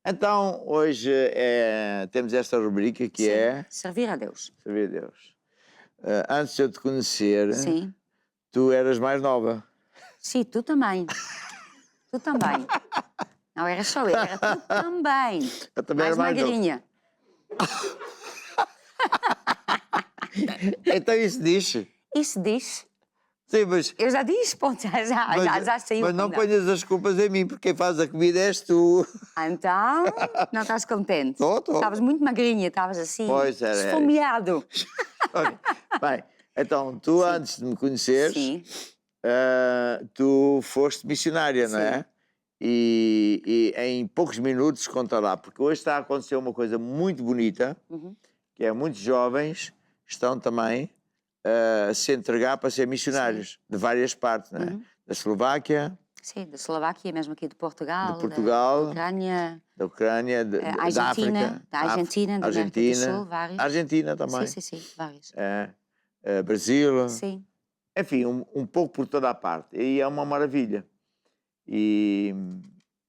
Então, hoje temos esta rubrica que Sim, é servir a Deus. Servir a Deus. Antes de eu te conhecer, Sim. tu eras mais nova. Sim, tu também. Tu também. Não era só eu, era tu também. Eu também era Mais mais novo. magrinha. Então isso diz. Isso diz. Sim, mas, Eu já disse, ponto, já saiu. mas não ainda. ponhas as culpas em mim, porque quem faz a comida és tu. Então, não estás contente? Tô. Estavas muito magrinha, estavas assim, Pois era. esfomeado. Ok. Bem, então, tu Sim. antes de me conheceres, Sim, tu foste missionária, não é? Sim. E em poucos minutos conta lá, porque hoje está a acontecer uma coisa muito bonita, que é muitos jovens estão também a se entregar para ser missionários de várias partes, não é? Da Eslováquia, sim, da Eslováquia, mesmo aqui de Portugal, de Portugal, da Ucrânia, da Ucrânia, da Argentina, África, da Argentina, da América do Sul, vários. Argentina também, Sim, vários. Brasil, Sim. enfim, um pouco por toda a parte. E é uma maravilha. E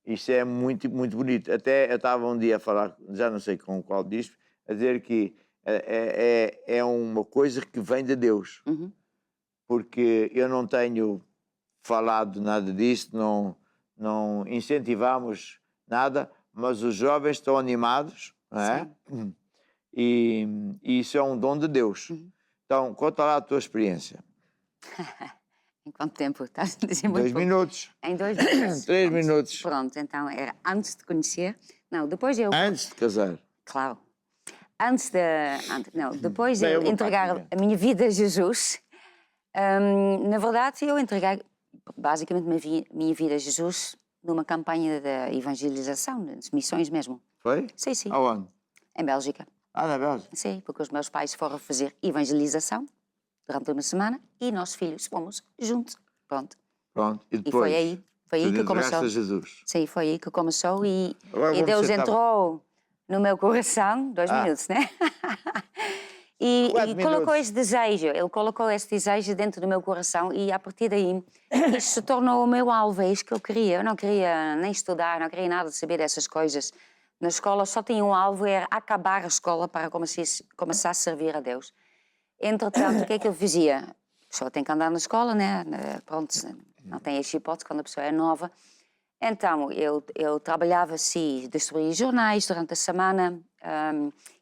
isto é muito, muito bonito. Até eu estava um dia a falar, já não sei com qual disto, a dizer que é uma coisa que vem de Deus. Porque eu não tenho falado nada disto, não incentivamos nada, mas os jovens estão animados, não é? E isso é um dom de Deus. Então, conta lá a tua experiência. Em quanto tempo? Estás a dizer muito 2 pouco. minutos. Em 2 minutos. 3 Pronto. minutos. Pronto, então era antes de conhecer. Não, depois eu. Antes de casar. Claro. Depois de Bem, eu uma entregar parte, a minha vida a Jesus, na verdade eu entreguei basicamente a minha vida a Jesus numa campanha de evangelização, de missões mesmo. Foi? Sim. Aonde? Em Bélgica. Na Bélgica? Sim, porque os meus pais foram fazer evangelização durante uma semana e nós filhos fomos juntos. Pronto. E depois? E foi aí que começou. A Jesus. Sim, foi aí que começou e Agora Deus vamos sentar- entrou no meu coração, 2 minutos, né? e 4 colocou minutos. esse desejo, ele colocou esse desejo dentro do meu coração e a partir daí isso se tornou o meu alvo, é isso que eu queria. Eu não queria nem estudar, não queria nada de saber dessas coisas. Na escola só tinha um alvo, era acabar a escola para começar a servir a Deus. Entretanto, o que é que eu fazia? A pessoa tem que andar na escola, né? Pronto, não tem esta hipótese quando a pessoa é nova. Então, eu trabalhava assim, distribuía jornais durante a semana,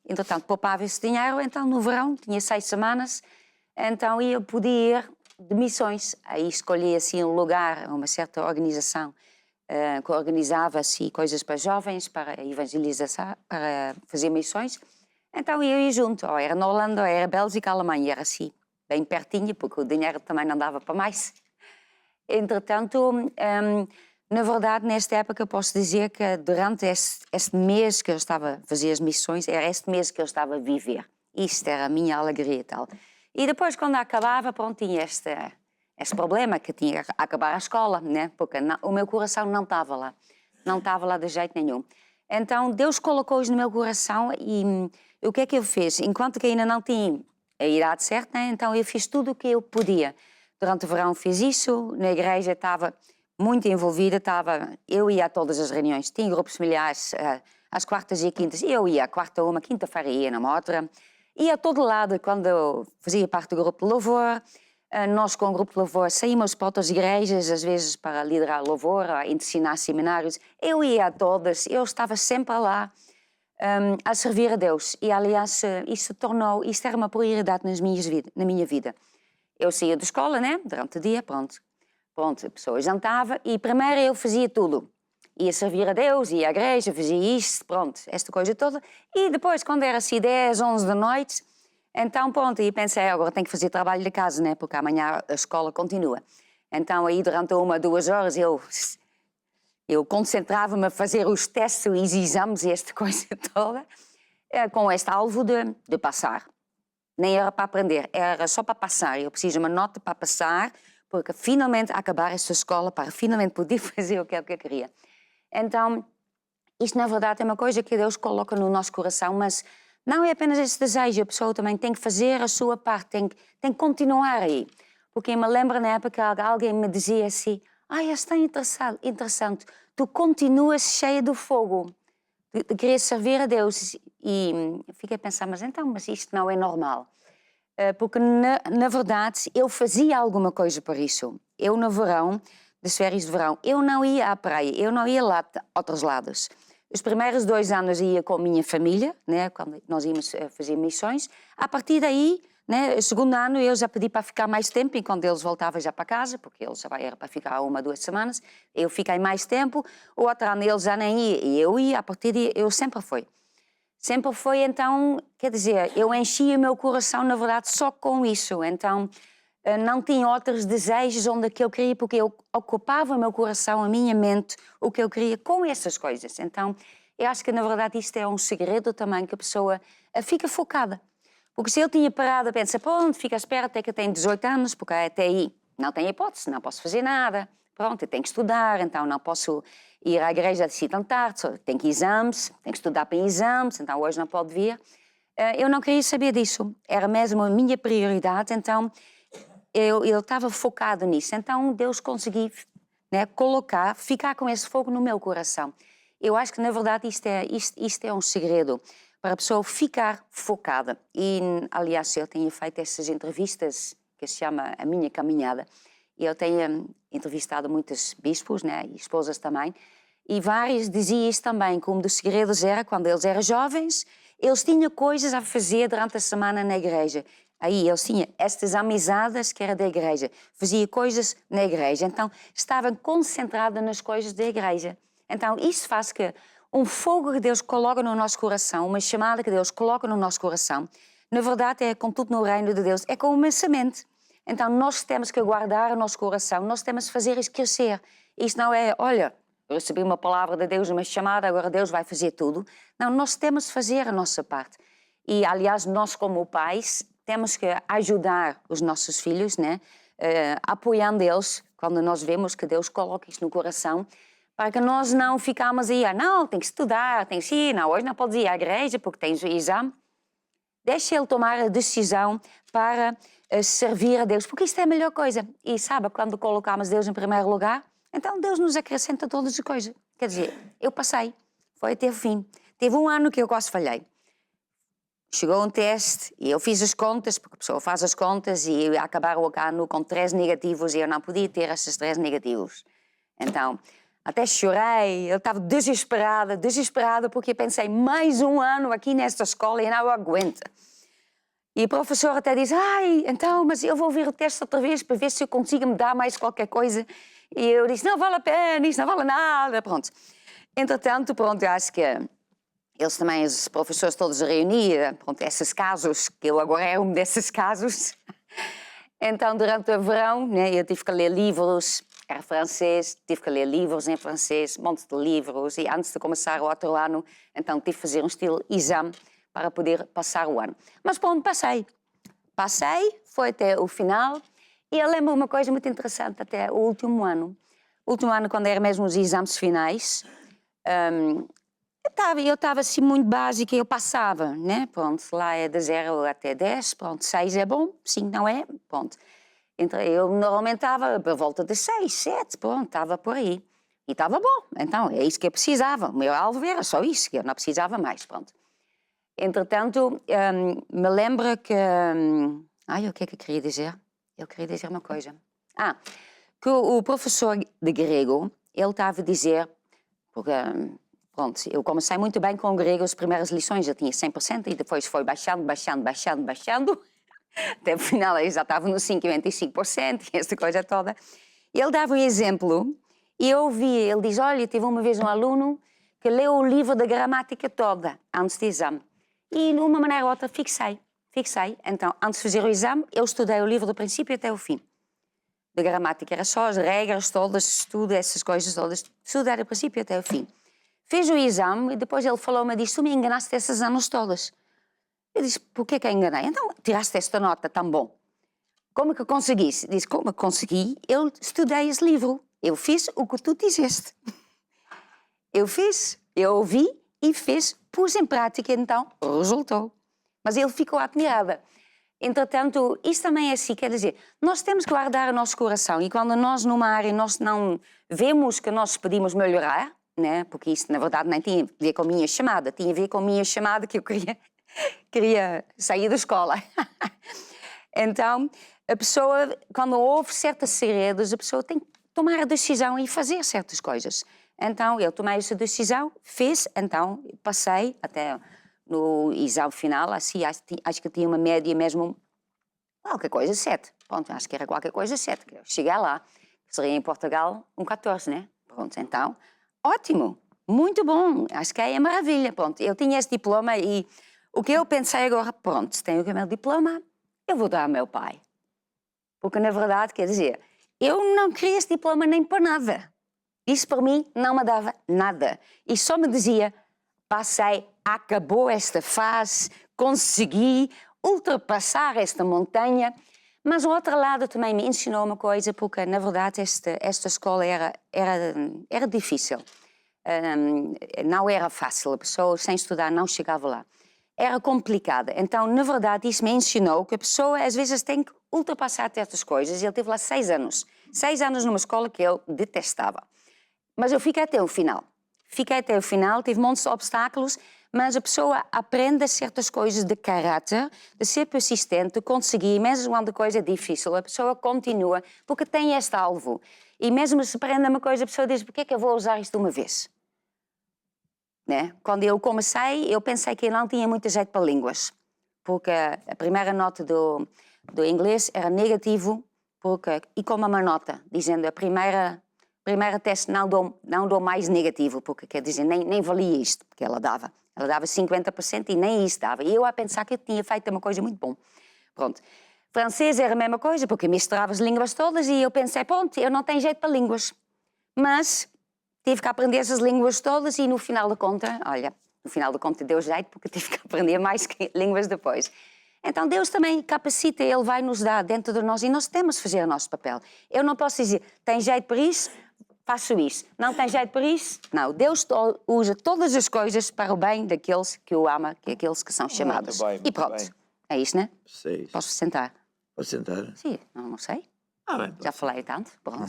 entretanto, poupava esse dinheiro, então no verão, tinha 6 semanas, então eu podia ir de missões. Aí escolhi assim um lugar, uma certa organização que organizava assim coisas para jovens, para evangelizar, para fazer missões. Então eu ia junto, ou era na Holanda, ou era Bélgica, Alemanha, era assim, bem pertinho, porque o dinheiro também não dava para mais. Entretanto, na verdade, nesta época eu posso dizer que durante este mês que eu estava a fazer as missões, era este mês que eu estava a viver. Isto era a minha alegria e tal. E depois, quando acabava, pronto, tinha este problema que tinha que acabar a escola, né? Porque o meu coração não estava lá. Não estava lá de jeito nenhum. Então, Deus colocou-os no meu coração e o que é que eu fiz? Enquanto que ainda não tinha a idade certa, né? Então eu fiz tudo o que eu podia. Durante o verão fiz isso, na igreja estava muito envolvida, eu ia a todas as reuniões, tinha grupos familiares às quartas e quintas, eu ia à quarta uma, quinta-feira ia numa outra, ia a todo lado quando eu fazia parte do grupo de louvor. Nós com o grupo de louvor saímos para outras igrejas, às vezes para liderar louvor, ensinar seminários, eu ia a todas, eu estava sempre lá a servir a Deus e aliás isso era uma prioridade na minha vida. Eu saía da escola, né, durante o dia, pronto, a pessoa jantava e primeiro eu fazia tudo. Ia servir a Deus, ia à igreja, fazia isto, pronto, esta coisa toda. E depois, quando era assim 10, 11 da noite, então pronto, e pensei, agora tenho que fazer trabalho de casa, né, porque amanhã a escola continua. Então aí durante 1, 2 horas eu concentrava-me a fazer os testes, os exames e esta coisa toda, com este alvo de passar. Nem era para aprender, era só para passar. Eu preciso de uma nota para passar, porque finalmente acabar esta escola, para finalmente poder fazer o que eu queria. Então, isto na verdade é uma coisa que Deus coloca no nosso coração, mas não é apenas esse desejo, a pessoa também tem que fazer a sua parte, tem que continuar aí. Porque eu me lembro na época que alguém me dizia assim, é tão interessante, tu continuas cheia do fogo. de querer servir a Deus. E fiquei a pensar, mas isto não é normal. Porque, na verdade, eu fazia alguma coisa por isso. Eu, no verão, das férias de verão, eu não ia à praia, eu não ia lá a outros lados. Os primeiros 2 anos ia com a minha família, né, quando nós íamos fazer missões. A partir daí, né, o segundo ano, eu já pedi para ficar mais tempo, enquanto eles voltavam já para casa, porque eles já era para ficar 1 ou 2 semanas. Eu fiquei mais tempo. O outro ano eles já nem iam, e eu ia, a partir daí, eu sempre fui. Sempre foi, então, quer dizer, eu enchia o meu coração, na verdade, só com isso. Então, não tinha outros desejos onde que eu queria, porque eu ocupava o meu coração, a minha mente, o que eu queria com essas coisas. Então, eu acho que, na verdade, isto é um segredo também, que a pessoa fica focada. Porque se eu tinha parado a pensar, pronto, fica à espera até que eu tenho 18 anos, porque até aí não tenho hipótese, não posso fazer nada. Pronto, eu tenho que estudar, então não posso ir à igreja assim tão tarde, tenho que exames, tenho que estudar para exames, então hoje não pode vir. Eu não queria saber disso, era mesmo a minha prioridade, então eu estava focado nisso. Então Deus conseguiu, né, ficar com esse fogo no meu coração. Eu acho que, na verdade, isto é um segredo para a pessoa ficar focada. E, aliás, eu tenho feito essas entrevistas, que se chama A Minha Caminhada, e eu tenho entrevistado muitos bispos, né, e esposas também, e vários diziam isso também, que um dos segredos era, quando eles eram jovens, eles tinham coisas a fazer durante a semana na igreja. Aí eles tinham estas amizades que era da igreja, faziam coisas na igreja, então estavam concentrados nas coisas da igreja. Então isso faz que um fogo que Deus coloca no nosso coração, uma chamada que Deus coloca no nosso coração, na verdade é, com tudo no reino de Deus, é como uma semente. Então nós temos que guardar o nosso coração, nós temos que fazer isso crescer. Isto não é, olha, eu recebi uma palavra de Deus, uma chamada, agora Deus vai fazer tudo. Não, nós temos que fazer a nossa parte. E, aliás, nós como pais temos que ajudar os nossos filhos, né? Apoiando eles, quando nós vemos que Deus coloca isso no coração, para que nós não ficamos aí, não, tem que estudar, tem que ir, não, hoje não podes ir à igreja porque tens o exame. Deixa ele tomar a decisão para servir a Deus, porque isto é a melhor coisa. E sabe, quando colocamos Deus em primeiro lugar, então Deus nos acrescenta todas as coisas. Quer dizer, eu passei, foi até o fim. Teve um ano que eu quase falhei. Chegou um teste e eu fiz as contas, porque a pessoa faz as contas e acabaram o ano com 3 negativos e eu não podia ter esses 3 negativos. Então, até chorei, eu estava desesperada, porque pensei, mais um ano aqui nesta escola e não aguento. E o professor até diz, então, mas eu vou ver o teste outra vez para ver se eu consigo me dar mais qualquer coisa. E eu disse, não vale a pena, isso não vale nada, pronto. Entretanto, pronto, eu acho que eles também, os professores todos reuniam, pronto, esses casos, que eu agora é um desses casos. Então, durante o verão, né, eu tive que ler livros, era francês, tive que ler livros em francês, um monte de livros, e antes de começar o outro ano, então tive que fazer um estilo exame para poder passar o ano. Mas pronto, passei, foi até o final, e eu lembro uma coisa muito interessante até o último ano. O último ano, quando eram mesmo os exames finais, eu estava assim muito básica, eu passava, né? Pronto, lá é de 0 até 10, pronto, 6 é bom, 5 não é, pronto. Então, eu normalmente estava por volta de 6, 7, pronto, estava por aí. E estava bom, então é isso que eu precisava. O meu alvo era só isso, que eu não precisava mais, pronto. Entretanto, me lembro que... o que é que eu queria dizer? Eu queria dizer uma coisa. Que o professor de grego, ele estava a dizer... Porque, pronto, eu comecei muito bem com o grego, as primeiras lições eu tinha 100% e depois foi baixando. Até o final eu já estava nos 55% e essa coisa toda. E ele dava um exemplo e eu ouvi, ele diz, olha, tive uma vez um aluno que leu o livro da gramática toda antes do exame. E de uma maneira ou outra fixei. Então, antes de fazer o exame, eu estudei o livro do princípio até o fim. Da gramática, era só as regras todas, tudo, essas coisas todas, estudar do princípio até o fim. Fiz o exame e depois ele falou-me, disse, tu me enganaste esses anos todos. Eu disse, por que eu enganei? Então, tiraste esta nota tão bom. Como que eu consegui? Disse, como eu consegui? Eu estudei esse livro. Eu fiz o que tu disseste. Eu ouvi e fiz, pus em prática, então resultou. Mas ele ficou admirado. Entretanto, isso também é assim, quer dizer, nós temos que guardar o nosso coração e quando nós numa área nós não vemos que nós podemos melhorar, né? Porque isso, na verdade, nem tinha a ver com a minha chamada. Tinha a ver com a minha chamada que eu queria sair da escola. Então, a pessoa, quando houve certas segredos, a pessoa tem que tomar a decisão e fazer certas coisas. Então, eu tomei essa decisão, fiz, então, passei até no exame final, assim, acho que tinha uma média mesmo, qualquer coisa 7. Pronto, acho que era qualquer coisa 7. Cheguei lá, seria em Portugal 14, né? Pronto, então, ótimo, muito bom, acho que é maravilha. Pronto, eu tinha esse diploma e o que eu pensei agora, pronto, se tenho o meu diploma, eu vou dar ao meu pai. Porque, na verdade, quer dizer, eu não queria esse diploma nem para nada. Isso, para mim, não me dava nada. E só me dizia, passei, acabou esta fase, consegui ultrapassar esta montanha. Mas o outro lado também me ensinou uma coisa, porque, na verdade, esta escola era difícil. Não era fácil, a pessoa sem estudar não chegava lá. Era complicada. Então, na verdade, isso me ensinou que a pessoa, às vezes, tem que ultrapassar certas coisas. Ele teve lá 6 anos. 6 anos numa escola que eu detestava. Mas eu fiquei até o final. Fiquei até o final, tive montes de obstáculos, mas a pessoa aprende certas coisas de caráter, de ser persistente, de conseguir, mesmo quando a coisa é difícil, a pessoa continua, porque tem este alvo. E mesmo se aprende uma coisa, a pessoa diz, por que é que eu vou usar isto de uma vez? Né? Quando eu comecei, eu pensei que eu não tinha muito jeito para línguas, porque a primeira nota do inglês era negativo, e com uma nota, dizendo a primeira teste não dou mais negativo, porque quer dizer, nem valia isto, porque ela dava 50% e nem isso dava. E eu a pensar que eu tinha feito uma coisa muito bom. Pronto. Francês era a mesma coisa, porque misturava as línguas todas e eu pensei, pronto, eu não tenho jeito para línguas. Mas tive que aprender essas línguas todas e no final da conta, deu jeito, porque tive que aprender mais línguas depois. Então Deus também capacita, Ele vai nos dar dentro de nós e nós temos de fazer o nosso papel. Eu não posso dizer, tem jeito para isso, faço isso. Não tem jeito para isso? Não. Deus usa todas as coisas para o bem daqueles que o amam, que é aqueles que são chamados. Muito e pronto. bem. É isso, né? Sei. Posso sentar? Posso sentar? Sim, não sei. Bem, já falei tanto. Pronto.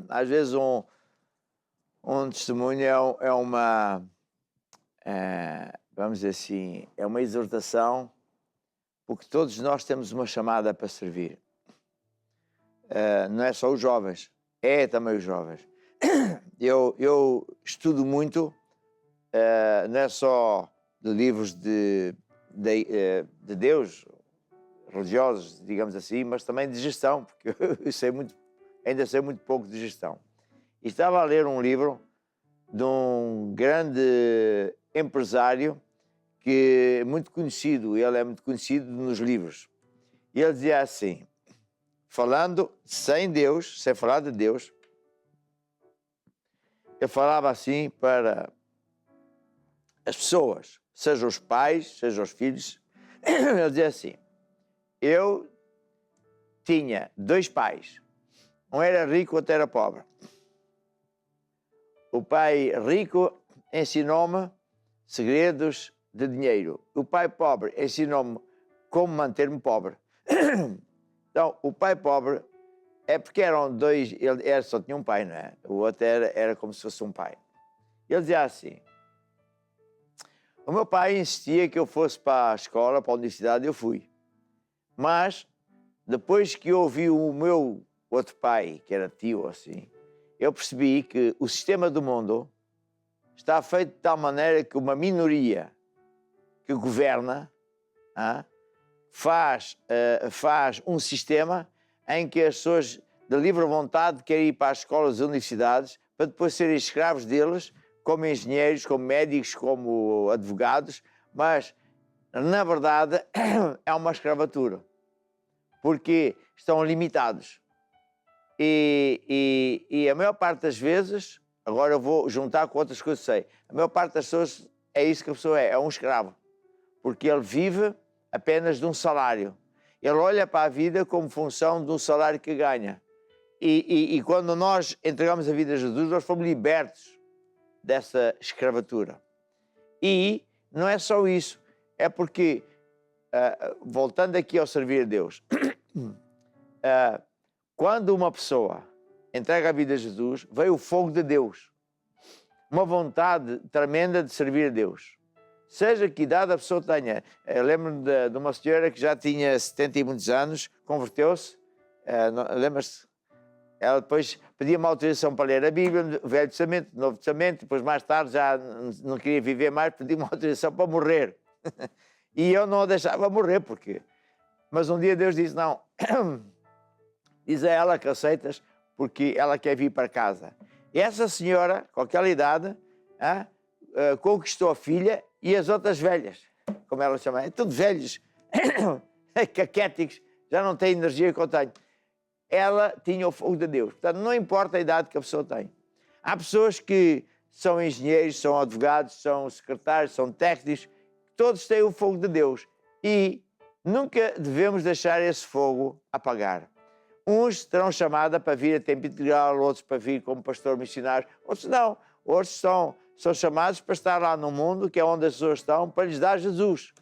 Às vezes um testemunho é uma... vamos dizer assim, é uma exortação, porque todos nós temos uma chamada para servir. Não é só os jovens, é também os jovens. Eu estudo muito, não é só de livros de Deus, religiosos, digamos assim, mas também de gestão, porque eu ainda sei muito pouco de gestão. E estava a ler um livro de um grande empresário que é muito conhecido, ele é muito conhecido nos livros. E ele dizia assim, falando sem Deus, sem falar de Deus, ele falava assim para as pessoas, sejam os pais, sejam os filhos, ele dizia assim, eu tinha 2 pais, um era rico, outro era pobre. O pai rico ensinou-me segredos de dinheiro. O pai pobre ensinou-me como manter-me pobre. Então, o pai pobre é porque eram 2, ele só tinha um pai, não é? O outro era como se fosse um pai. Ele dizia assim, o meu pai insistia que eu fosse para a escola, para a universidade, eu fui. Mas, depois que eu ouvi o meu outro pai, que era tio assim, eu percebi que o sistema do mundo está feito de tal maneira que uma minoria que governa faz um sistema em que as pessoas de livre vontade querem ir para as escolas e universidades para depois serem escravos deles, como engenheiros, como médicos, como advogados, mas, na verdade, é uma escravatura, porque estão limitados. E a maior parte das vezes, agora eu vou juntar com outras coisas que eu sei, a maior parte das pessoas é isso que a pessoa é um escravo, porque ele vive apenas de um salário. Ele olha para a vida como função do salário que ganha. E quando nós entregamos a vida a Jesus, nós fomos libertos dessa escravatura. E não é só isso, é porque, voltando aqui ao servir a Deus, quando uma pessoa entrega a vida a Jesus, veio o fogo de Deus. Uma vontade tremenda de servir a Deus. Seja que idade a pessoa tenha. Eu lembro de uma senhora que já tinha 70 e muitos anos, converteu-se, lembra-se? Ela depois pedia uma autorização para ler a Bíblia, o Velho Testamento, o Novo Testamento, depois mais tarde já não queria viver mais, pedia uma autorização para morrer. E eu não a deixava morrer, porque... Mas um dia Deus disse, não, diz a ela que aceitas, porque ela quer vir para casa. E essa senhora, com aquela idade, conquistou a filha e as outras velhas, como ela chama, tudo velhos, caquéticos, já não têm energia que eu tenho. Ela tinha o fogo de Deus. Portanto, não importa a idade que a pessoa tem. Há pessoas que são engenheiros, são advogados, são secretários, são técnicos, todos têm o fogo de Deus. E nunca devemos deixar esse fogo apagar. Uns terão chamada para vir a tempo integral, outros para vir como pastor missionário, outros não. Outros são chamados para estar lá no mundo, que é onde as pessoas estão, para lhes dar Jesus.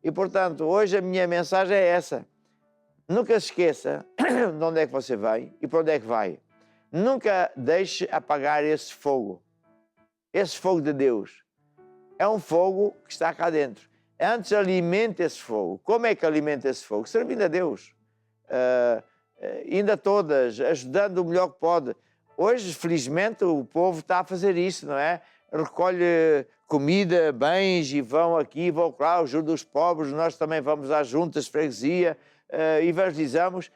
E, portanto, hoje a minha mensagem é essa. Nunca se esqueça de onde é que você vem e para onde é que vai. Nunca deixe apagar esse fogo de Deus. É um fogo que está cá dentro. Antes alimente esse fogo. Como é que alimenta esse fogo? Servindo a Deus. Ainda todas, ajudando o melhor que pode. Hoje, felizmente, o povo está a fazer isso, não é? Recolhe comida, bens e vão aqui, vão lá, ajuda os pobres. Nós também vamos às juntas de freguesia, evangelizamos.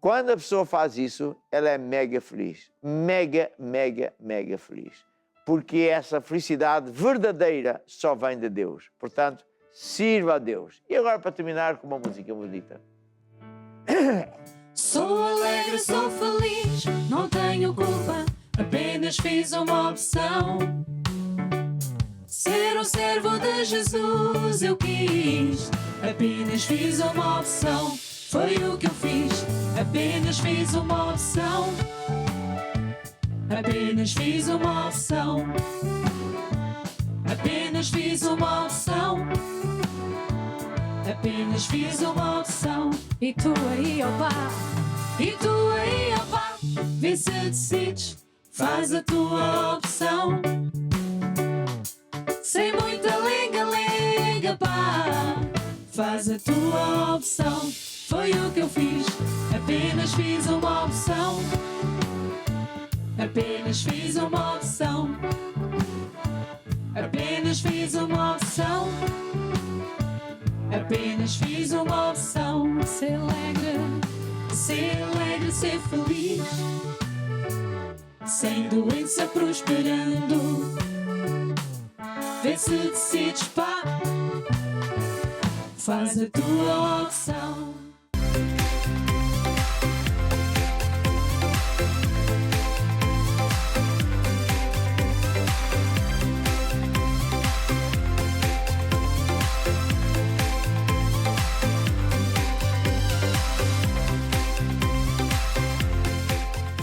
Quando a pessoa faz isso, ela é mega feliz. Mega, mega, mega feliz. Porque essa felicidade verdadeira só vem de Deus. Portanto, sirva a Deus. E agora, para terminar, com uma música bonita. Sou alegre, sou feliz, não tenho culpa, apenas fiz uma opção. Ser um servo de Jesus eu quis, apenas fiz uma opção. Foi o que eu fiz, apenas fiz uma opção. Apenas fiz uma opção. Apenas fiz uma opção. Apenas fiz uma opção. E tu aí, opá, e tu aí, opá, vê se decides, faz a tua opção. Sem muita lenga-lenga, pá, faz a tua opção. Foi o que eu fiz, apenas fiz uma opção. Apenas fiz uma opção. Apenas fiz uma opção. Apenas fiz uma opção. Ser alegre, ser feliz. Sem doença prosperando. Vê se decides, pá, faz a tua opção.